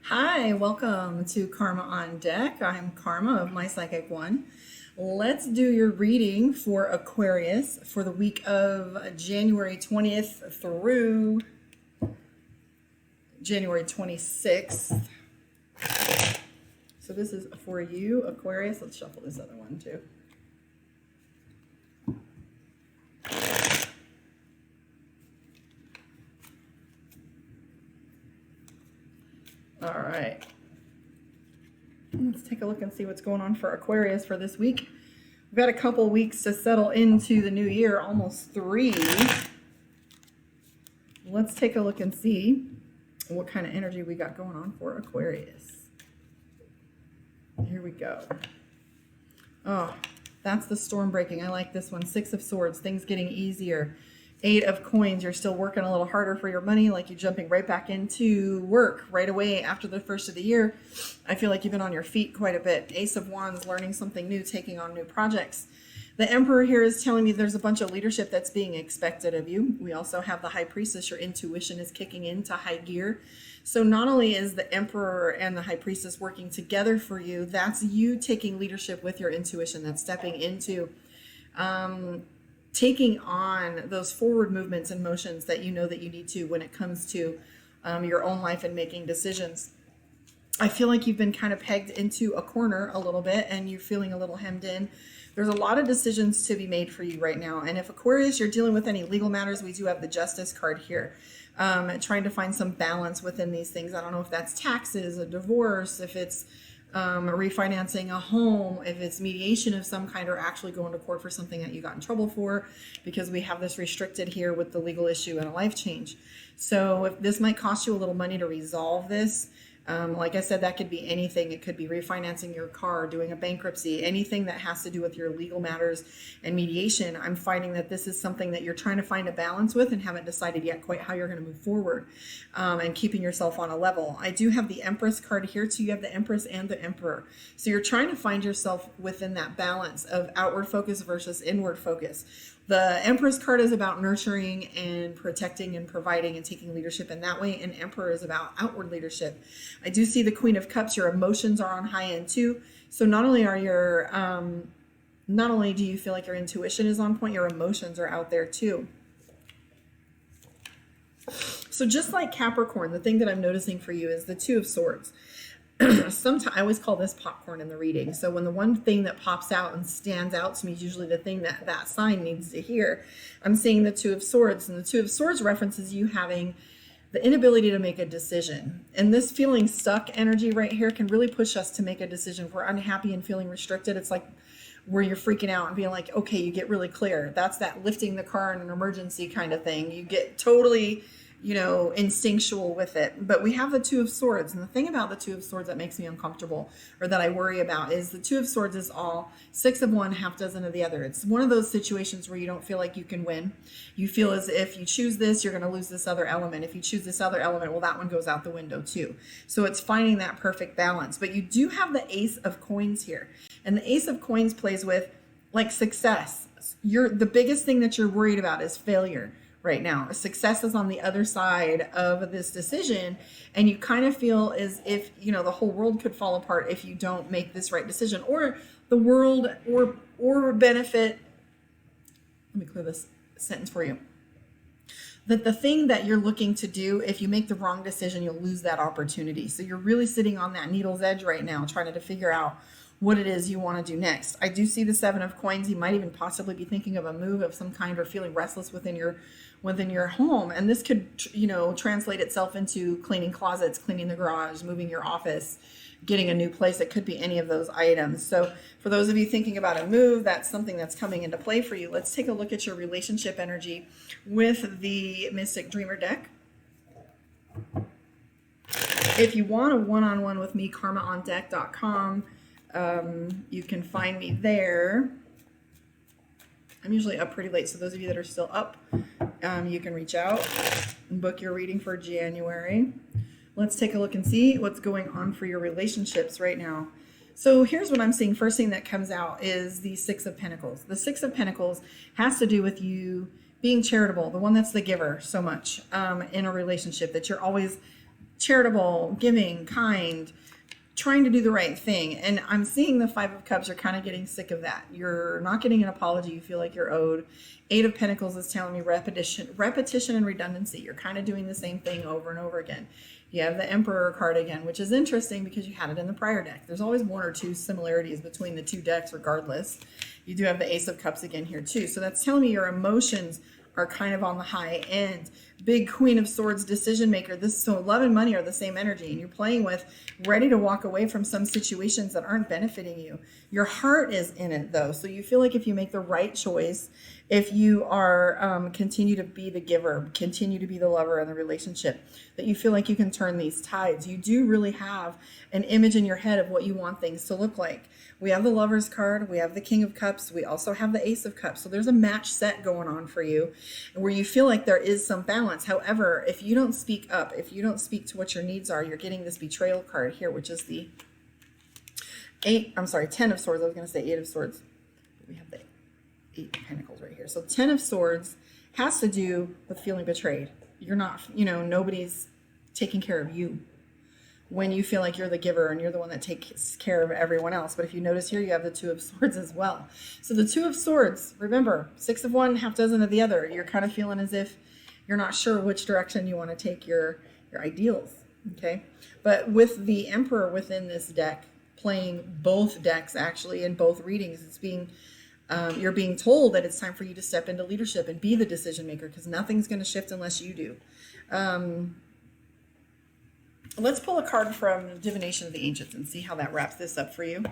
Hi, welcome to Karma on Deck. I'm Karma of My Psychic One. Let's do your reading for Aquarius for the week of January 20th through January 26th. So this is for you, Aquarius. Let's shuffle this other one too. All right. Let's take a look and see what's going on for Aquarius for this week. We've got a couple weeks to settle into the new year, almost 3. Let's take a look and see what kind of energy we got going on for Aquarius. Here we go. Oh, that's the storm breaking. I like this one. 6 of Swords, things getting easier. 8 of Coins, you're still working a little harder for your money, like you're jumping right back into work right away after the first of the year. I feel like you've been on your feet quite a bit. Ace of Wands, learning something new, taking on new projects. The Emperor here is telling me there's a bunch of leadership that's being expected of you. We also have the High Priestess. Your intuition is kicking into high gear. So not only is the Emperor and the High Priestess working together for you, that's you taking leadership with your intuition. That's stepping into taking on those forward movements and motions that you know that you need to when it comes to your own life and making decisions. I feel like you've been kind of pegged into a corner a little bit and you're feeling a little hemmed in. There's a lot of decisions to be made for you right now. And if Aquarius, you're dealing with any legal matters, we do have the Justice card here. Trying to find some balance within these things. I don't know if that's taxes, a divorce, if it's refinancing a home, if it's mediation of some kind, or actually going to court for something that you got in trouble for, because we have this restricted here with the legal issue and a life change. So if this might cost you a little money to resolve this, like I said, that could be anything. It could be refinancing your car, doing a bankruptcy, anything that has to do with your legal matters and mediation. I'm finding that this is something that you're trying to find a balance with and haven't decided yet quite how you're going to move forward, and keeping yourself on a level. I do have the Empress card here too. You have the Empress and the Emperor. So you're trying to find yourself within that balance of outward focus versus inward focus. The Empress card is about nurturing and protecting and providing and taking leadership in that way. And Emperor is about outward leadership. I do see the Queen of Cups. Your emotions are on high end too. So not only are your, not only do you feel like your intuition is on point, your emotions are out there too. So just like Capricorn, the thing that I'm noticing for you is the Two of Swords. Sometimes I always call this popcorn in the reading. So when the one thing that pops out and stands out to me is usually the thing that that sign needs to hear. I'm seeing the Two of Swords, and the Two of Swords references you having the inability to make a decision. And this feeling stuck energy right here can really push us to make a decision. If we're unhappy and feeling restricted, it's like where you're freaking out and being like, okay, you get really clear. That's that lifting the car in an emergency kind of thing. You get totally, instinctual with it. But we have the Two of Swords. And the thing about the Two of Swords that makes me uncomfortable, or that I worry about, is the Two of Swords is all 6 of one, half dozen of the other. It's one of those situations where you don't feel like you can win. You feel as if you choose this, you're going to lose this other element. If you choose this other element, well, that one goes out the window too. So it's finding that perfect balance. But you do have the Ace of Coins here. And the Ace of Coins plays with like success. The biggest thing that you're worried about is failure. Right now, success is on the other side of this decision, and you kind of feel as if the whole world could fall apart if you don't make this right decision, or the world or benefit. Let me clear this sentence for you. That the thing that you're looking to do, if you make the wrong decision, you'll lose that opportunity. So you're really sitting on that needle's edge right now, trying to figure out what it is you want to do next. I do see the 7 of Coins. You might even possibly be thinking of a move of some kind or feeling restless within your home. And this could, translate itself into cleaning closets, cleaning the garage, moving your office, getting a new place. It could be any of those items. So for those of you thinking about a move, that's something that's coming into play for you. Let's take a look at your relationship energy with the Mystic Dreamer deck. If you want a one-on-one with me, karmaondeck.com. You can find me there. I'm usually up pretty late, so those of you that are still up, you can reach out and book your reading for January. Let's take a look and see what's going on for your relationships right now. So here's what I'm seeing. First thing that comes out is the 6 of Pentacles. The 6 of Pentacles has to do with you being charitable, the one that's the giver so much in a relationship, that you're always charitable, giving, kind, trying to do the right thing. And I'm seeing the Five of Cups. You're kind of getting sick of that. You're not getting an apology. You feel like you're owed. Eight of Pentacles is telling me repetition and redundancy. You're kind of doing the same thing over and over again. You have the Emperor card again, which is interesting because you had it in the prior deck. There's always one or two similarities between the two decks regardless. You do have the Ace of Cups again here too. So that's telling me your emotions are kind of on the high end. Big Queen of Swords, decision maker. So love and money are the same energy, and you're playing with ready to walk away from some situations that aren't benefiting you. Your heart is in it though. So you feel like if you make the right choice, if you are continue to be the giver, continue to be the lover in the relationship, that you feel like you can turn these tides. You do really have an image in your head of what you want things to look like. We have the Lover's card, we have the King of Cups, we also have the Ace of Cups. So there's a match set going on for you where you feel like there is some balance. However, if you don't speak up, if you don't speak to what your needs are, you're getting this betrayal card here, which is the 10 of Swords. I was going to say 8 of Swords. We have the 8 of Pentacles right here. So 10 of Swords has to do with feeling betrayed. You're not, nobody's taking care of you when you feel like you're the giver and you're the one that takes care of everyone else. But if you notice here, you have the Two of Swords as well. So the Two of Swords, remember, 6 of one, half dozen of the other. You're kind of feeling as if you're not sure which direction you want to take your ideals, okay? But with the Emperor within this deck, playing both decks actually in both readings, it's being you're being told that it's time for you to step into leadership and be the decision maker, because nothing's going to shift unless you do. Let's pull a card from Divination of the Ancients and see how that wraps this up for you.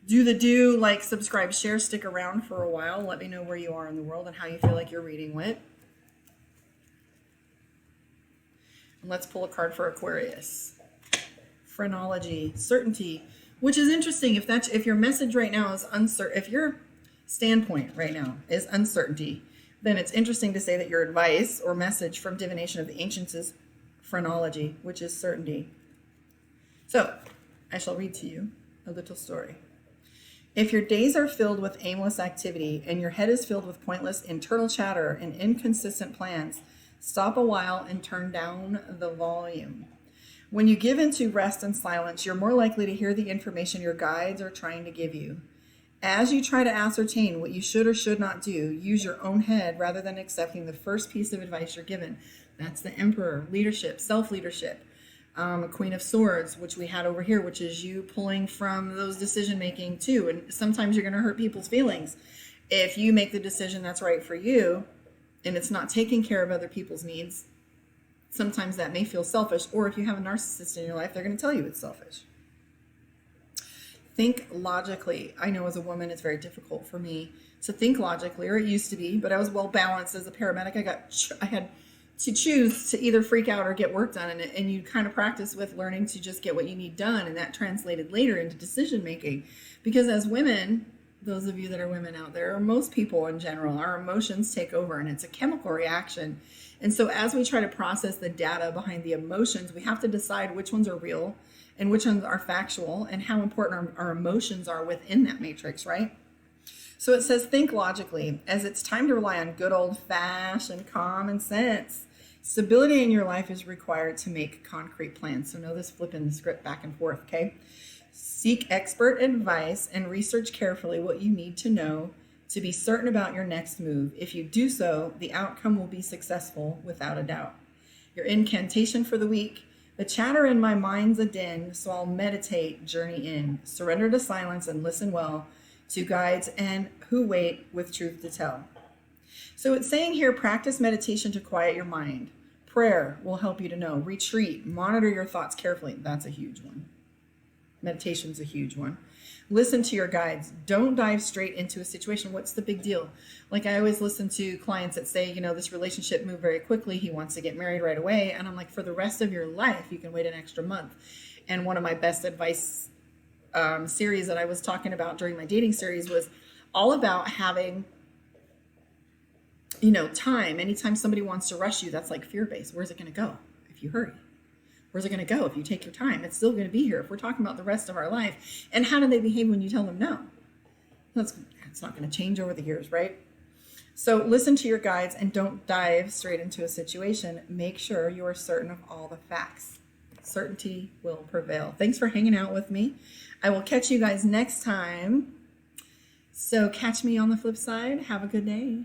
Do, like, subscribe, share, stick around for a while. Let me know where you are in the world and how you feel like your reading went. And let's pull a card for Aquarius. Phrenology, certainty, which is interesting. If your message right now is uncertain, if your standpoint right now is uncertainty, then it's interesting to say that your advice or message from Divination of the Ancients is phrenology, which is certainty. So I shall read to you a little story. If your days are filled with aimless activity and your head is filled with pointless internal chatter and inconsistent plans, stop a while and turn down the volume. When you give into rest and silence, you're more likely to hear the information your guides are trying to give you. As you try to ascertain what you should or should not do, use your own head rather than accepting the first piece of advice you're given. That's the Emperor, leadership, self-leadership. Queen of Swords, which we had over here, which is you pulling from those decision-making too. And sometimes you're going to hurt people's feelings. If you make the decision that's right for you and it's not taking care of other people's needs, sometimes that may feel selfish. Or if you have a narcissist in your life, they're going to tell you it's selfish. Think logically. I know as a woman, it's very difficult for me to think logically, or it used to be, but I was well balanced as a paramedic. I had to choose to either freak out or get work done. And you kind of practice with learning to just get what you need done. And that translated later into decision making. Because as women, those of you that are women out there, or most people in general, our emotions take over and it's a chemical reaction. And so as we try to process the data behind the emotions, we have to decide which ones are real and which ones are factual and how important our emotions are within that matrix, right? So it says, think logically, as it's time to rely on good old-fashioned common sense. Stability in your life is required to make concrete plans. So notice flipping the script back and forth, okay? Seek expert advice and research carefully what you need to know to be certain about your next move. If you do so, the outcome will be successful without a doubt. Your incantation for the week: the chatter in my mind's a din, so I'll meditate, journey in. Surrender to silence and listen well to guides and who wait with truth to tell. So it's saying here, practice meditation to quiet your mind. Prayer will help you to know. Retreat, monitor your thoughts carefully. That's a huge one. Meditation's a huge one. Listen to your guides. Don't dive straight into a situation. What's the big deal? Like, I always listen to clients that say, this relationship moved very quickly. He wants to get married right away. And I'm like, for the rest of your life, you can wait an extra month. And one of my best advice series that I was talking about during my dating series was all about having, time. Anytime somebody wants to rush you, that's like fear-based. Where's it going to go if you hurry? Where's it going to go if you take your time? It's still going to be here if we're talking about the rest of our life. And how do they behave when you tell them no? It's not going to change over the years, right? So listen to your guides and don't dive straight into a situation. Make sure you are certain of all the facts. Certainty will prevail. Thanks for hanging out with me. I will catch you guys next time. So catch me on the flip side. Have a good day.